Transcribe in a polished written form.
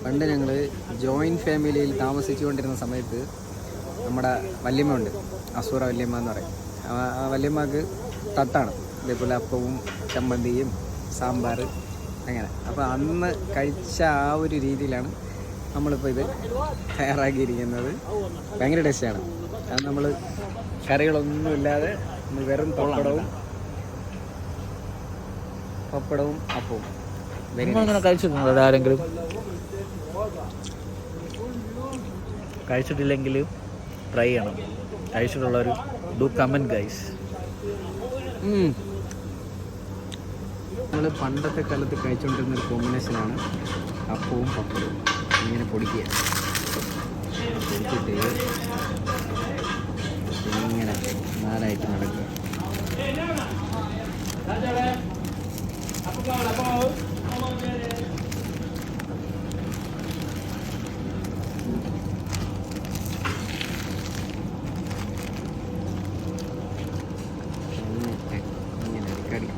പണ്ട് ഞങ്ങൾ ജോയിൻറ്റ് ഫാമിലിയിൽ താമസിച്ചുകൊണ്ടിരുന്ന സമയത്ത് നമ്മുടെ വല്യമ്മ ഉണ്ട്, അസൂറ വല്യമ്മ എന്ന് പറയും. ആ വല്യമ്മക്ക് തട്ടാണ് ഇതേപോലെ അപ്പവും ചമ്മന്തിയും സാമ്പാർ അങ്ങനെ. അപ്പോൾ അന്ന് കഴിച്ച ആ ഒരു രീതിയിലാണ് നമ്മളിപ്പോൾ ഇത് തയ്യാറാക്കിയിരിക്കുന്നത്. ഭയങ്കര ടേസ്റ്റാണ്. അത് നമ്മൾ കറികളൊന്നുമില്ലാതെ വെറും പപ്പടവും അപ്പവും. അങ്ങനെ കഴിച്ചിട്ടുണ്ടോ ആരെങ്കിലും? കഴിച്ചിട്ടില്ലെങ്കിലും ട്രൈ ചെയ്യണം. കഴിച്ചിട്ടുള്ളവർ ഡു കമൻറ്റ് ഗൈസ്. നമ്മൾ പണ്ടത്തെ കാലത്ത് കഴിച്ചുകൊണ്ടിരുന്നൊരു കോമ്പിനേഷനാണ് അപ്പവും പപ്പടവും. ഇങ്ങനെ പൊടിക്കുക, പൊടിച്ചിട്ട് ഇങ്ങനെ നാലായിട്ട് നടക്കുക. ഇങ്ങനെ കടി